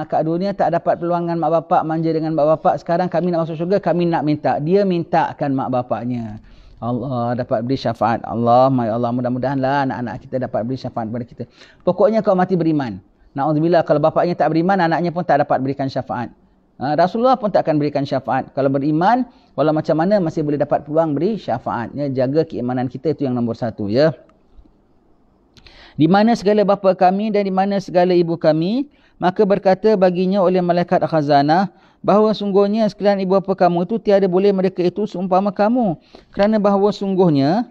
Kat dunia tak dapat peluang dengan mak bapak, manja dengan mak bapak. Sekarang kami nak masuk syurga, kami nak minta. Dia mintakan mak bapaknya. Allah dapat beri syafaat. Allah, ya Allah, mudah-mudahanlah anak-anak kita dapat beri syafaat kepada kita. Pokoknya kau mati beriman. Na'udzubillah, kalau bapaknya tak beriman, anaknya pun tak dapat berikan syafaat. Rasulullah pun tak akan berikan syafaat. Kalau beriman, walau macam mana masih boleh dapat peluang beri syafaat. Ya, jaga keimanan kita, itu yang nombor 1. Ya. Di mana segala bapa kami dan di mana segala ibu kami? Maka berkata baginya oleh malaikat khazanah, bahawa sungguhnya sekalian ibu bapa kamu itu tiada boleh mereka itu seumpama kamu. Kerana bahawa sungguhnya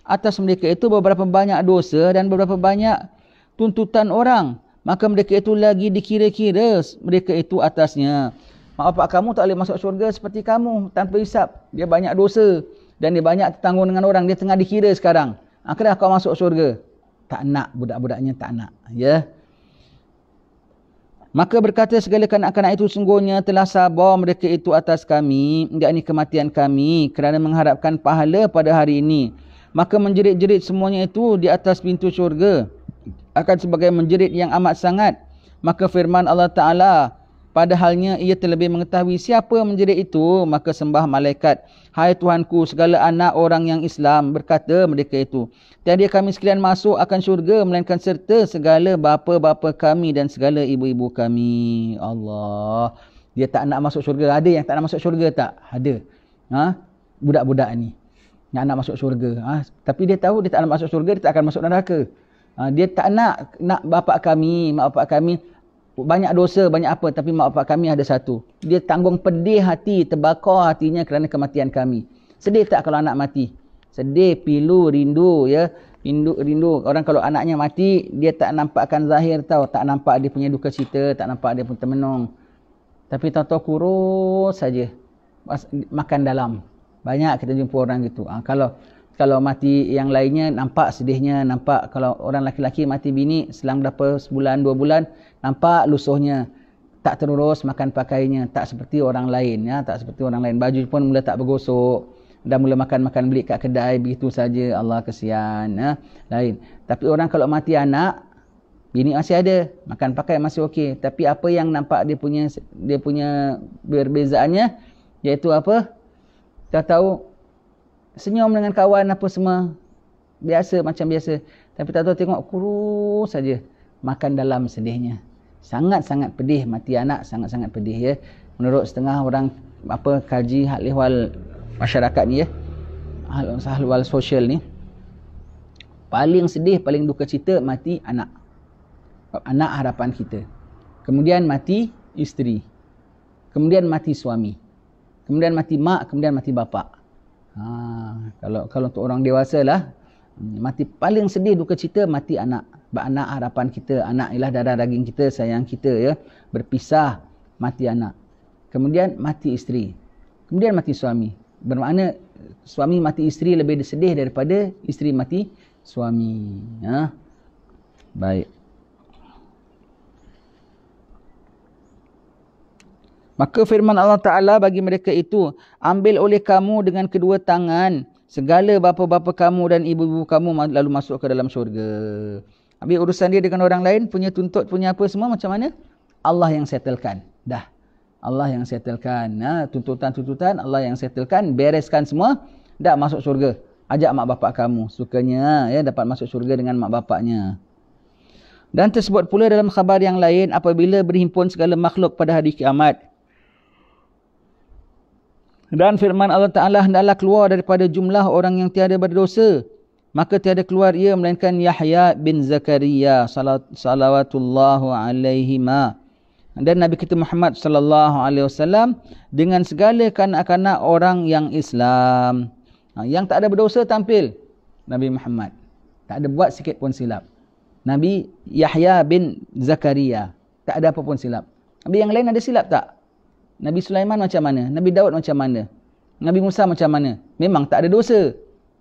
atas mereka itu beberapa banyak dosa dan beberapa banyak tuntutan orang. Maka mereka itu lagi dikira-kira mereka itu atasnya. Mak bapak kamu tak boleh masuk syurga seperti kamu tanpa hisap. Dia banyak dosa dan dia banyak tertanggung dengan orang. Dia tengah dikira sekarang. Akhirnya kau masuk syurga. Tak nak, budak-budaknya tak nak. Ya. Maka berkata segala kanak-kanak itu sungguhnya telah sabar mereka itu atas kami, yakni kematian kami, kerana mengharapkan pahala pada hari ini. Maka menjerit-jerit semuanya itu di atas pintu syurga, akan sebagai menjerit yang amat sangat. Maka firman Allah Ta'ala, padahalnya ia terlebih mengetahui siapa menjerit itu. Maka sembah malaikat, hai Tuhanku, segala anak orang yang Islam, berkata mereka itu, tiada kami sekalian masuk akan syurga, melainkan serta segala bapa-bapa kami dan segala ibu-ibu kami. Allah, dia tak nak masuk syurga. Ada yang tak nak masuk syurga tak? Ada. Budak-budak ni nak masuk syurga. Tapi dia tahu dia tak nak masuk syurga, dia tak akan masuk neraka. Dia tak nak bapak kami, mak bapak kami banyak dosa, banyak apa, tapi mak bapak kami ada satu. Dia tanggung pedih hati, terbakar hatinya kerana kematian kami. Sedih tak kalau anak mati? Sedih, pilu, rindu, ya. Rindu. Orang kalau anaknya mati, dia tak nampakkan zahir tau, tak nampak dia punya duka cita, tak nampak dia pun termenung. Tapi tahu-tahu kurus saja. Makan dalam. Banyak kita jumpa orang gitu. Kalau mati yang lainnya nampak sedihnya, nampak kalau orang laki-laki mati bini selang berapa sebulan 2 bulan, nampak lusuhnya, tak terurus makan pakainya, tak seperti orang lain, ya, tak seperti orang lain. Baju pun mula tak bergosok, dah mula makan beli kat kedai begitu saja. Allah kesian, ya. Lain. Tapi orang kalau mati anak, bini masih ada, makan pakai masih okey, tapi apa yang nampak dia punya berbezaannya, iaitu apa? Kita tahu senyum dengan kawan apa semua biasa, macam biasa, tapi tak tahu tengok kurus saja, makan dalam sedihnya. Sangat-sangat pedih mati anak, sangat-sangat pedih, ya. Menurut setengah orang kaji hal ehwal masyarakat ni, ya, hal ehwal sosial ni, paling sedih, paling duka cita mati anak. Anak harapan kita. Kemudian mati isteri. Kemudian mati suami. Kemudian mati mak, kemudian mati bapa. Kalau untuk orang dewasa lah, mati paling sedih duka cita mati anak. Anak harapan kita, anak ialah darah daging kita, sayang kita ya. Berpisah, mati anak. Kemudian mati isteri. Kemudian mati suami. Bermakna suami mati isteri lebih sedih daripada isteri mati suami. Baik. Maka firman Allah Ta'ala bagi mereka itu, ambil oleh kamu dengan kedua tangan segala bapa-bapa kamu dan ibu-ibu kamu lalu masuk ke dalam syurga. Habis urusan dia dengan orang lain, punya tuntut, punya apa semua macam mana? Allah yang settlekan. Dah. Allah yang settlekan. Tuntutan-tuntutan Allah yang settlekan, bereskan semua, dah masuk syurga. Ajak mak bapak kamu. Sukanya ya dapat masuk syurga dengan mak bapaknya. Dan tersebut pula dalam khabar yang lain, apabila berhimpun segala makhluk pada hari kiamat. Dan firman Allah Ta'ala, hendaklah keluar daripada jumlah orang yang tiada berdosa. Maka tiada keluar ia melainkan Yahya bin Zakaria salawatullahu alaihima. Dan Nabi kita Muhammad sallallahu alaihi wasallam dengan segala kanak-kanak orang yang Islam. Yang tak ada berdosa tampil Nabi Muhammad. Tak ada buat sikit pun silap. Nabi Yahya bin Zakaria tak ada apa pun silap. Nabi yang lain ada silap tak? Nabi Sulaiman macam mana? Nabi Daud macam mana? Nabi Musa macam mana? Memang tak ada dosa.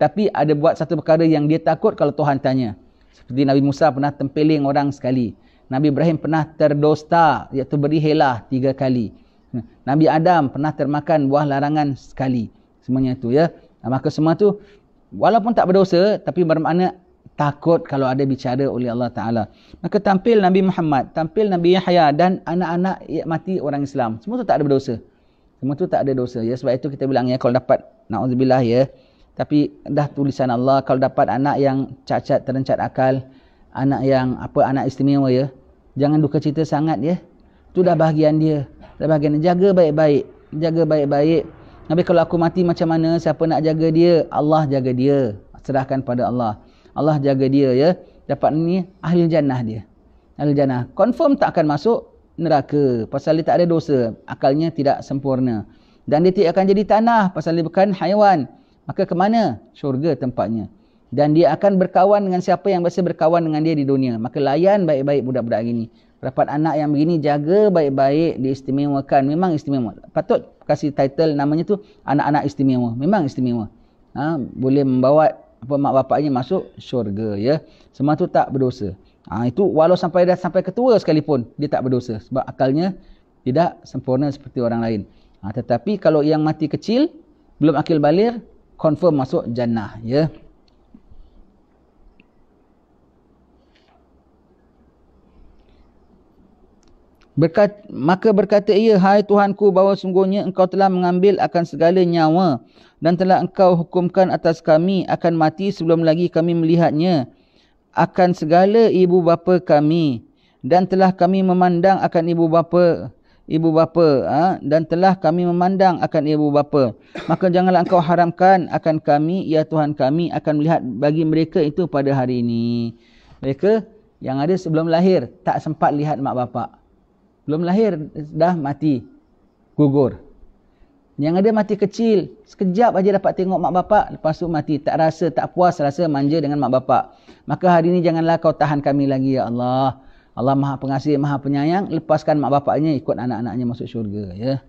Tapi ada buat satu perkara yang dia takut kalau Tuhan tanya. Seperti Nabi Musa pernah tempeling orang sekali. Nabi Ibrahim pernah terdosta, iaitu berhilah 3 kali. Nabi Adam pernah termakan buah larangan sekali. Semuanya itu ya. Maka semua tu walaupun tak berdosa, tapi bermakna takut kalau ada bicara oleh Allah Ta'ala. Maka tampil Nabi Muhammad, tampil Nabi Yahya dan anak-anak mati orang Islam. Semua tu tak ada berdosa. Semua tu tak ada dosa. Ya. Sebab itu kita bilang ya, kalau dapat, na'udzubillah ya, tapi dah tulisan Allah, kalau dapat anak yang cacat, terencat akal, anak yang anak istimewa ya, jangan duka cita sangat ya. Itu dah bahagian dia. Dah bahagian dia. Jaga baik-baik. Jaga baik-baik. Tapi kalau aku mati macam mana? Siapa nak jaga dia? Allah jaga dia. Serahkan pada Allah. Allah jaga dia ya. Dapat ni ahli jannah dia. Ahli jannah. Confirm tak akan masuk neraka. Pasal dia tak ada dosa. Akalnya tidak sempurna. Dan dia tidak akan jadi tanah. Pasal dia bukan haiwan. Maka ke mana? Syurga tempatnya. Dan dia akan berkawan dengan siapa yang biasa berkawan dengan dia di dunia. Maka layan baik-baik budak-budak gini. Dapat anak yang begini, jaga baik-baik, diistimewakan. Memang istimewa. Patut kasih title namanya tu anak-anak istimewa. Memang istimewa. Boleh membawa mak bapaknya masuk syurga ya. Semua tu tak berdosa. Itu walau sampai ketua sekalipun dia tak berdosa sebab akalnya tidak sempurna seperti orang lain. Tetapi kalau yang mati kecil belum akil baligh, confirm masuk jannah ya. Maka berkata ia, hai Tuhanku, bahawa sungguhnya engkau telah mengambil akan segala nyawa dan telah engkau hukumkan atas kami akan mati sebelum lagi kami melihatnya akan segala ibu bapa kami, dan telah kami memandang akan ibu bapa dan telah kami memandang akan ibu bapa. Maka janganlah engkau haramkan akan kami, ya Tuhan kami, akan melihat bagi mereka itu pada hari ini. Mereka yang ada sebelum lahir tak sempat lihat mak bapak. Belum lahir dah mati, gugur. Yang ada mati kecil, sekejap aja dapat tengok mak bapak, lepas tu mati. Tak rasa, tak puas rasa manja dengan mak bapak. Maka hari ini janganlah kau tahan kami lagi ya Allah. Allah Maha Pengasih, Maha Penyayang, lepaskan mak bapaknya ikut anak-anaknya masuk syurga ya.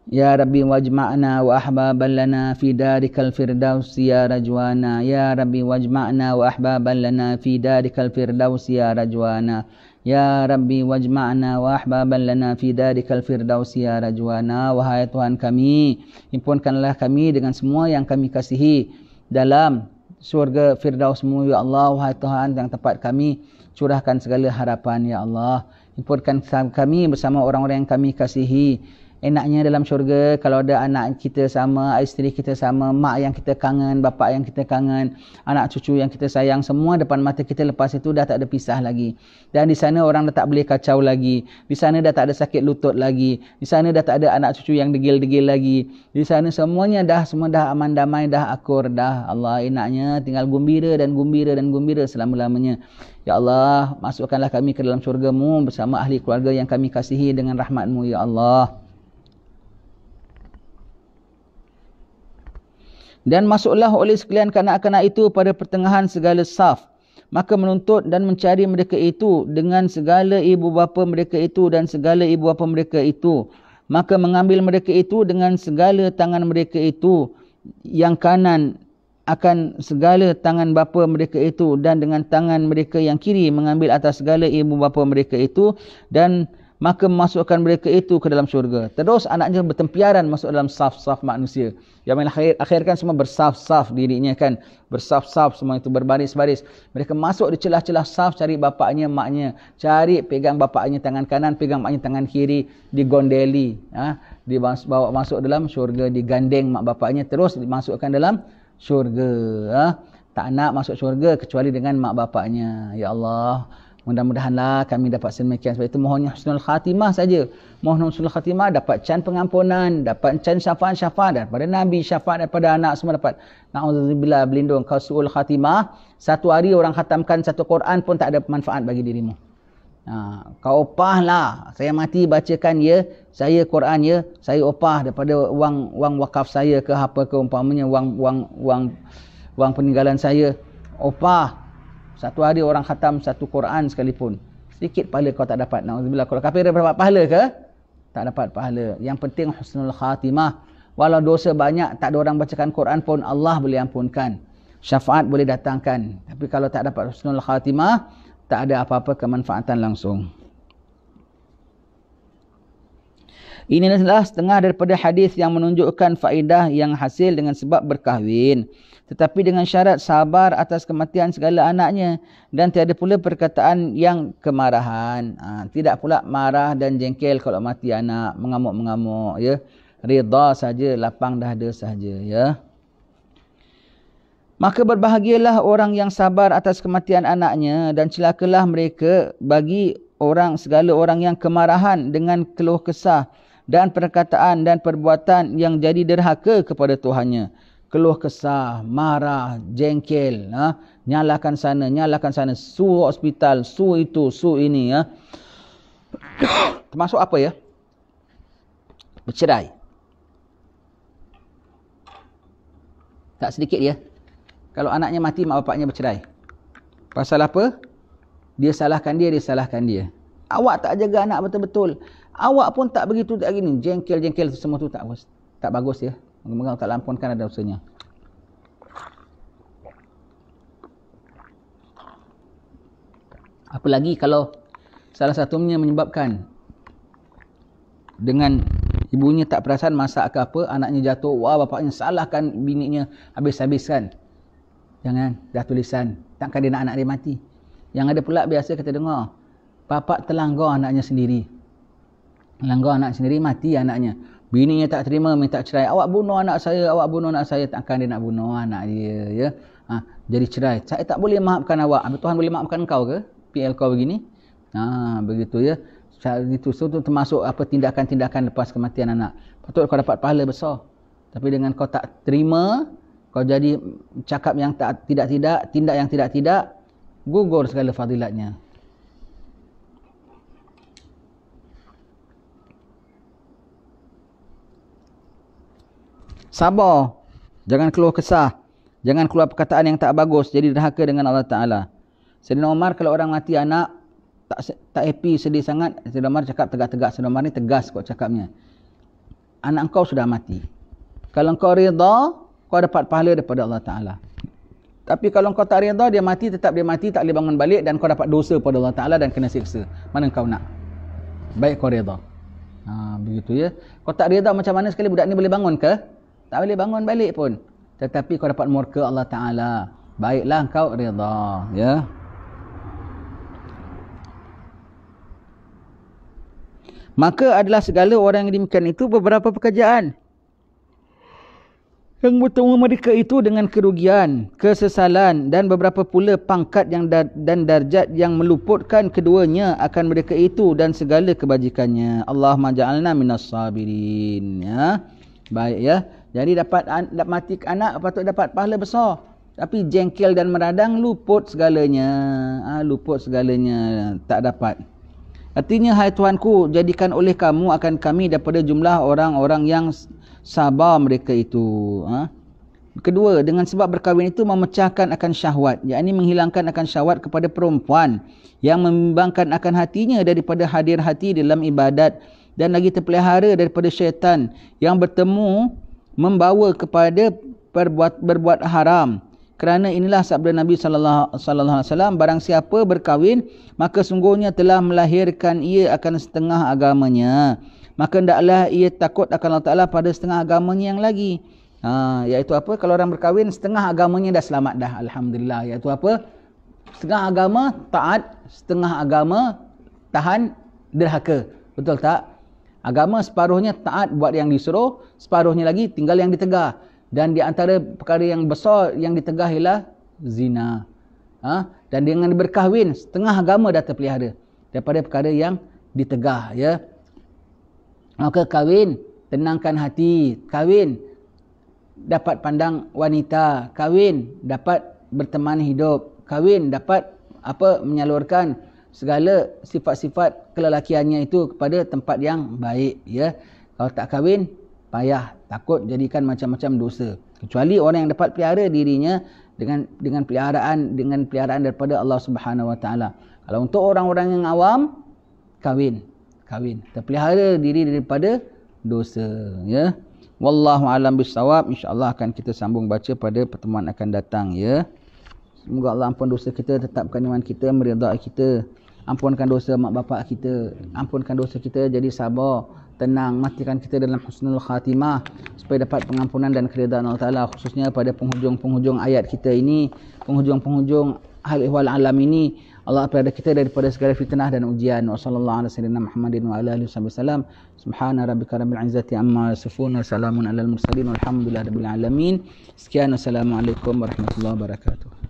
Ya Rabbi wajma'na wa ahbaban lana fi darikal firdaus ya rajwana. Ya Rabbi wajma'na wa ahbaban lana fi darikal firdaus ya rajwana. Ya Rabbi wajma'na wa ahbaban lana fi darikal firdaus ya rajwana. Wahai Tuhan kami, himpunkanlah kami dengan semua yang kami kasihi dalam syurga firdaus-Mu ya Allah. Wahai Tuhan yang tepat kami, curahkan segala harapan ya Allah. Himpunkan kami bersama orang-orang yang kami kasihi. Enaknya dalam syurga kalau ada anak kita sama, isteri kita sama, mak yang kita kangen, bapak yang kita kangen, anak cucu yang kita sayang, semua depan mata kita. Lepas itu dah tak ada pisah lagi. Dan di sana orang dah tak boleh kacau lagi. Di sana dah tak ada sakit lutut lagi. Di sana dah tak ada anak cucu yang degil-degil lagi. Di sana semuanya semua dah aman damai, dah akur dah. Allah, enaknya tinggal gembira dan gembira dan gembira selama-lamanya. Ya Allah, masukkanlah kami ke dalam syurga-Mu bersama ahli keluarga yang kami kasihi dengan rahmat-Mu ya Allah. Dan masuklah oleh sekalian kanak-kanak itu pada pertengahan segala saf. Maka menuntut dan mencari mereka itu dengan segala ibu bapa mereka itu dan segala ibu bapa mereka itu. Maka mengambil mereka itu dengan segala tangan mereka itu yang kanan akan segala tangan bapa mereka itu, dan dengan tangan mereka yang kiri mengambil atas segala ibu bapa mereka itu, dan maka memasukkan mereka itu ke dalam syurga. Terus anaknya bertempiaran masuk dalam saf-saf manusia. Yang akhir kan semua bersaf-saf dirinya kan. Bersaf-saf semua itu, berbaris-baris. Mereka masuk di celah-celah saf, cari bapaknya, maknya. Cari, pegang bapaknya tangan kanan, pegang maknya tangan kiri. Digondeli. Dibawa masuk dalam syurga. Digandeng mak bapaknya. Terus dimasukkan dalam syurga. Tak nak masuk syurga kecuali dengan mak bapaknya. Ya Allah, mudah-mudahanlah kami dapat sedemikian. Sebab itu mohonnya husnul khatimah saja. Mohon husnul khatimah, dapat can pengampunan, dapat can syafaat-syafaat daripada Nabi, syafaat daripada anak, semua dapat. Na'udzubillah, berlindung kau su'ul khatimah. Satu hari orang khatamkan satu Quran pun tak ada manfaat bagi dirimu. Kau opahlah, saya mati bacakan ya, saya Quran ya, saya opah daripada wang wakaf saya ke apa ke, umpamanya wang peninggalan saya, opah. Satu hari orang khatam satu Quran sekalipun, sedikit pahala kau tak dapat. Na'udzubillah, kalau kafir dapat pahala ke? Tak dapat pahala. Yang penting husnul khatimah. Walau dosa banyak, tak ada orang bacakan Quran pun Allah boleh ampunkan, syafaat boleh datangkan. Tapi kalau tak dapat husnul khatimah, tak ada apa-apa kemanfaatan langsung. Ini adalah setengah daripada hadis yang menunjukkan faedah yang hasil dengan sebab berkahwin, tetapi dengan syarat sabar atas kematian segala anaknya, dan tiada pula perkataan yang kemarahan. Tidak pula marah dan jengkel kalau mati anak, mengamuk-mengamuk ya. Rida saja, lapang dada saja ya. Maka berbahagialah orang yang sabar atas kematian anaknya, dan celakalah mereka bagi segala orang yang kemarahan dengan keluh kesah dan perkataan dan perbuatan yang jadi derhaka kepada Tuhannya. Keluh kesah, marah, jengkel, nyalakan sana, su hospital, su itu, su ini ya. Termasuk apa ya? Bercerai. Tak sedikit ya. Kalau anaknya mati, mak bapaknya bercerai. Pasal apa? Dia salahkan dia. Awak tak jaga anak betul-betul. Awak pun tak begitu tak gini. Jengkel semua tu tak bagus ya. Moga-moga tak lampunkan ada dosanya. Apalagi kalau salah satunya menyebabkan dengan ibunya tak perasan masak ke apa, anaknya jatuh, wah bapaknya salahkan bininya habis-habiskan. Jangan, dah tulisan, takkan dia nak anak dia mati. Yang ada pula biasa kita dengar, bapak terlanggar anaknya sendiri. Langgar anak sendiri, mati anaknya. Bininya tak terima, minta cerai. Awak bunuh anak saya, takkan dia nak bunuh anak dia ya. Jadi cerai. Saya tak boleh maafkan awak. Tuhan boleh maafkan kau ke? PL kau begini. Begitu ya. Itu termasuk apa tindakan-tindakan lepas kematian anak. Patut kau dapat pahala besar. Tapi dengan kau tak terima, kau jadi cakap yang tidak-tidak, tindak yang tidak-tidak, gugur segala fadilatnya. Sabar. Jangan keluh kesah. Jangan keluar perkataan yang tak bagus, jadi derhaka dengan Allah Ta'ala. Sayyidina Umar kalau orang mati anak, tak happy, sedih sangat, Sayyidina Umar cakap tegak-tegak. Sayyidina Umar ni tegas kok cakapnya. Anak kau sudah mati. Kalau kau rida, kau dapat pahala daripada Allah Ta'ala. Tapi kalau kau tak rida, dia mati, tetap dia mati, tak boleh bangun balik, dan kau dapat dosa pada Allah Ta'ala dan kena siksa. Mana kau nak? Baik kau rida. Begitu ya. Kau tak rida macam mana sekali budak ni boleh bangun ke? Tak boleh bangun balik pun. Tetapi kau dapat murka Allah Ta'ala. Baiklah kau rida. Ya. Maka adalah segala orang yang demikian itu beberapa pekerjaan yang bertemu mereka itu dengan kerugian, kesesalan, dan beberapa pula pangkat dan darjat yang meluputkan keduanya akan mereka itu dan segala kebajikannya. Allahumma ja'alna minas sabirin. Ya. Baik ya. Jadi dapat mati anak patut dapat pahala besar. Tapi jengkel dan meradang luput segalanya. Luput segalanya. Tak dapat. Artinya, hai Tuhanku, jadikan oleh kamu akan kami daripada jumlah orang-orang yang sabar mereka itu. Kedua, dengan sebab berkahwin itu memecahkan akan syahwat, yakni menghilangkan akan syahwat kepada perempuan yang membimbangkan akan hatinya daripada hadir hati dalam ibadat, dan lagi terpelihara daripada syaitan yang bertemu membawa kepada berbuat haram. Kerana inilah sabda Nabi sallallahu alaihi wasallam, barang siapa berkahwin maka sungguhnya telah melahirkan ia akan setengah agamanya, maka hendaklah ia takut akan Allah Taala pada setengah agamanya yang lagi. Iaitu apa? Kalau orang berkahwin, setengah agamanya dah selamat dah, alhamdulillah. Iaitu apa? Setengah agama taat, setengah agama tahan derhaka. Betul tak? Agama separuhnya taat buat yang disuruh, separuhnya lagi tinggal yang ditegah. Dan di antara perkara yang besar yang ditegah ialah zina. Dan dengan berkahwin, setengah agama dah terpelihara daripada perkara yang ditegah, ya. Maka kahwin, tenangkan hati. Kahwin, dapat pandang wanita. Kahwin, dapat berteman hidup. Kahwin, dapat menyalurkan segala sifat-sifat kelelakiannya itu kepada tempat yang baik, ya. Kalau tak kahwin, payah, takut jadikan macam-macam dosa. Kecuali orang yang dapat pelihara dirinya dengan peliharaan daripada Allah Subhanahu Wa Taala. Kalau untuk orang-orang yang awam, kahwin, terpelihara diri daripada dosa, ya. Wallahu alam bisawab. InsyaAllah akan kita sambung baca pada pertemuan akan datang, ya. Semoga Allah ampun dosa kita, tetapkan iman kita, meridai kita. Ampunkan dosa mak bapak kita, ampunkan dosa kita, jadi sabar, tenang, matikan kita dalam husnul khatimah supaya dapat pengampunan dan keridaan Allah Ta'ala, khususnya pada penghujung-penghujung ayat kita ini, penghujung-penghujung hal ihwal alam ini. Allah pelihara kita daripada segala fitnah dan ujian. Wa sallallahu ala sayyidina Muhammadin wa ala alihi wasallam. Subhana rabbika rabbil izzati amma yasifun wa salamun alal mursalin walhamdulillahi rabbil alamin. Sekian, assalamualaikum warahmatullahi wabarakatuh.